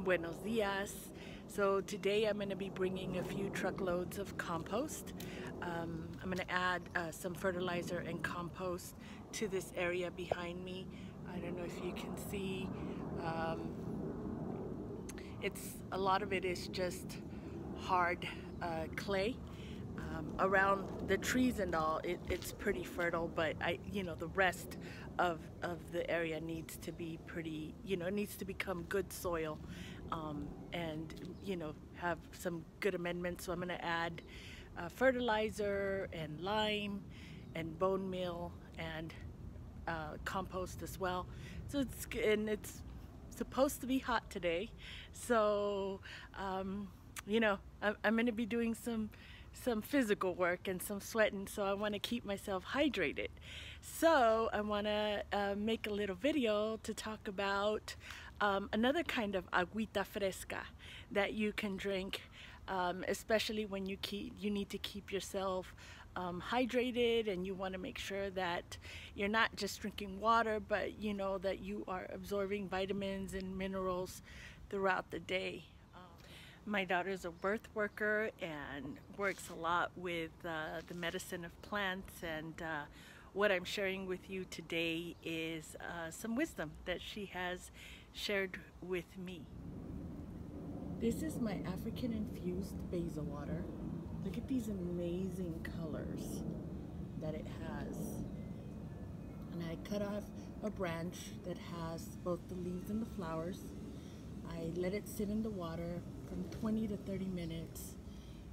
Buenos dias. So today I'm going to be bringing a few truckloads of compost. I'm going to add some fertilizer and compost to this area behind me. I don't know if you can see. A lot of it is just hard clay. Around the trees and all, it's pretty fertile, but the rest of the area needs to be pretty, it needs to become good soil, and have some good amendments. So I'm going to add fertilizer and lime and bone meal and compost as well. So it's supposed to be hot today, so I'm going to be doing some physical work and some sweating, so I want to keep myself hydrated. So I want to make a little video to talk about another kind of agüita fresca that you can drink, especially when you need to keep yourself hydrated, and you want to make sure that you're not just drinking water, but that you are absorbing vitamins and minerals throughout the day. My daughter's a birth worker and works a lot with the medicine of plants, and what I'm sharing with you today is some wisdom that she has shared with me. This is my African infused basil water. Look at these amazing colors that it has. And I cut off a branch that has both the leaves and the flowers. I let it sit in the water from 20 to 30 minutes,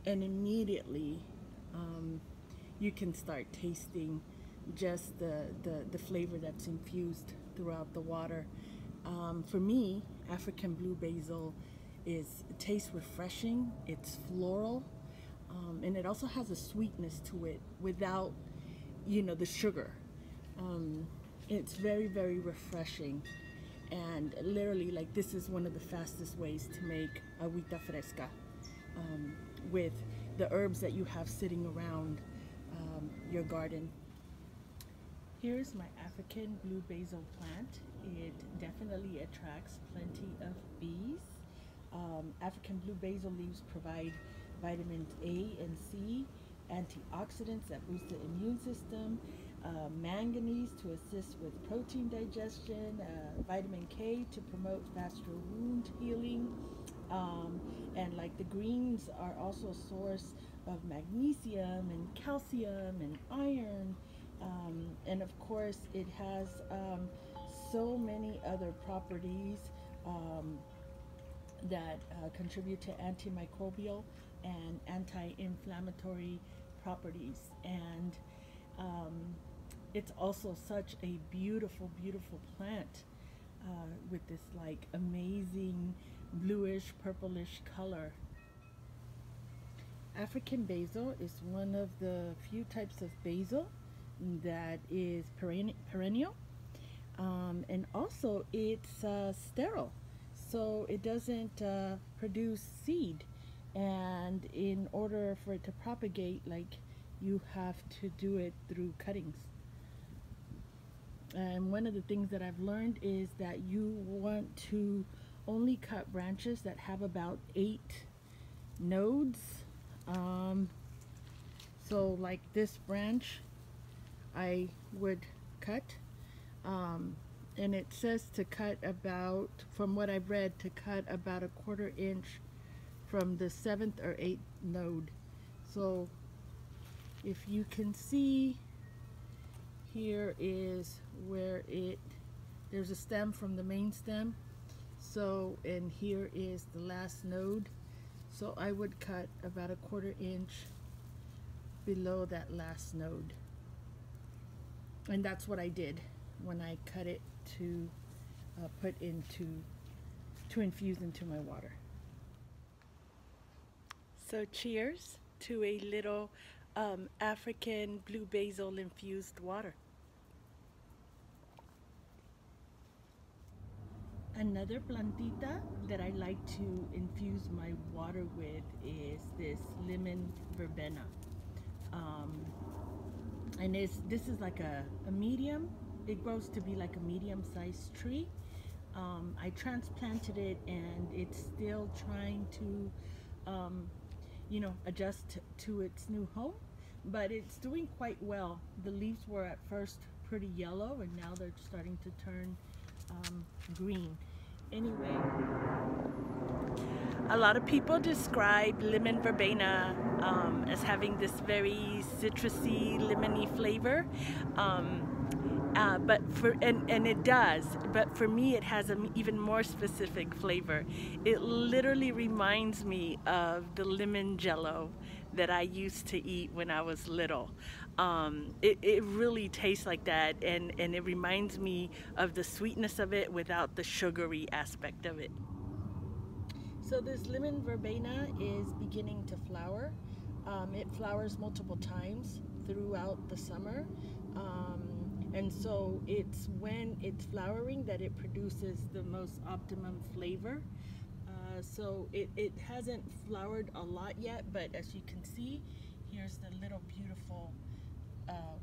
and immediately you can start tasting just the flavor that's infused throughout the water. For me, African blue basil tastes refreshing, it's floral, and it also has a sweetness to it without the sugar. It's very, very refreshing. And literally, like, this is one of the fastest ways to make agüita fresca with the herbs that you have sitting around your garden. Here's my African blue basil plant. It definitely attracts plenty of bees. African blue basil leaves provide vitamins A and C, antioxidants that boost the immune system, manganese to assist with protein digestion, vitamin K to promote faster wound healing, and like the greens are also a source of magnesium and calcium and iron, and of course it has so many other properties that contribute to antimicrobial and anti-inflammatory properties. And it's also such a beautiful, beautiful plant with this like amazing bluish purplish color. African basil is one of the few types of basil that is perennial, and also it's sterile, so it doesn't produce seed, and in order for it to propagate, like, you have to do it through cuttings. And one of the things that I've learned is that you want to only cut branches that have about 8 nodes. So like this branch I would cut, and it says to cut about, from what I've read, to cut about 1/4 inch from the 7th or 8th node. So if you can see, here is where there's a stem from the main stem, so, and here is the last node, so I would cut about 1/4 inch below that last node. And that's what I did when I cut it to infuse into my water. So cheers to a little African blue basil infused water. Another plantita that I like to infuse my water with is this lemon verbena. And this is like a medium, it grows to be like a medium-sized tree. I transplanted it and it's still trying to adjust to its new home, but it's doing quite well. The leaves were at first pretty yellow and now they're starting to turn green. Anyway, a lot of people describe lemon verbena as having this very citrusy, lemony flavor. And it does, but for me it has an even more specific flavor. It literally reminds me of the lemon jello that I used to eat when I was little. It really tastes like that, and it reminds me of the sweetness of it without the sugary aspect of it. So this lemon verbena is beginning to flower. It flowers multiple times throughout the summer. And so it's when it's flowering that it produces the most optimum flavor. So it hasn't flowered a lot yet, but as you can see, here's the little beautiful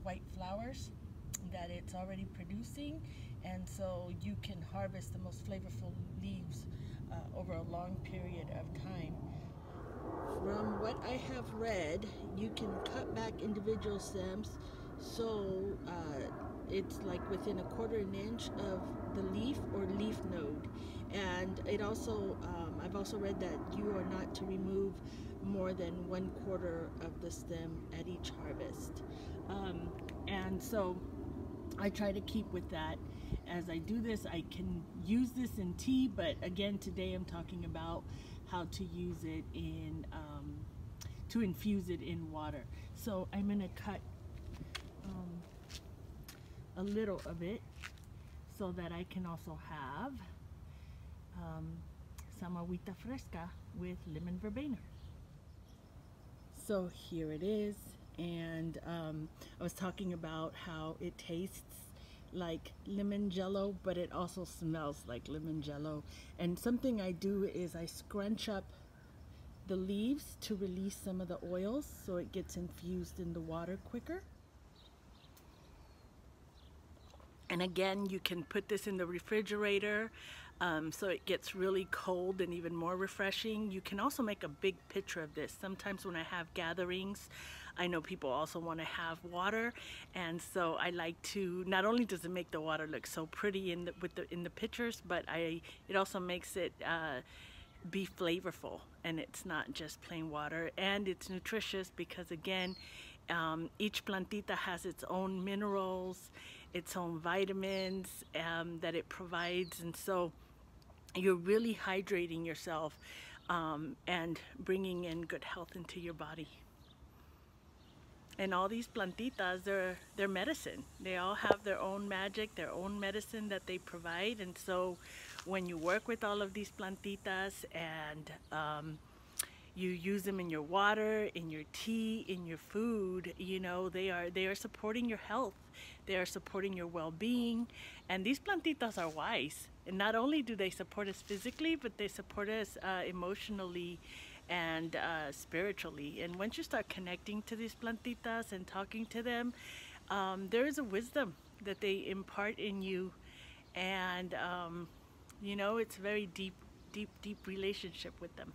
white flowers that it's already producing. And so you can harvest the most flavorful leaves over a long period of time. From what I have read, you can cut back individual stems so it's like within 1/4 inch of the leaf or leaf node. And it also, I've also read that you are not to remove more than 1/4 of the stem at each harvest. And so I try to keep with that. As I do this, I can use this in tea, but again, today I'm talking about how to use it in, to infuse it in water. So I'm gonna cut a little of it so that I can also have some Aguita fresca with lemon verbena. So here it is, and I was talking about how it tastes like lemon jello, but it also smells like lemon jello. And something I do is I scrunch up the leaves to release some of the oils so it gets infused in the water quicker. And again, you can put this in the refrigerator so it gets really cold and even more refreshing. You can also make a big pitcher of this. Sometimes when I have gatherings, I know people also want to have water, and so I like to, not only does it make the water look so pretty in the pitchers, but it also makes it be flavorful, and it's not just plain water, and it's nutritious because again, each plantita has its own minerals, its own vitamins that it provides, and so you're really hydrating yourself and bringing in good health into your body. And all these plantitas, they're medicine. They all have their own magic, their own medicine that they provide. And so when you work with all of these plantitas and you use them in your water, in your tea, in your food, you know, they are supporting your health. They are supporting your well-being. And these plantitas are wise. And not only do they support us physically, but they support us emotionally and spiritually. And once you start connecting to these plantitas and talking to them, there is a wisdom that they impart in you. And, you know, it's a very deep relationship with them.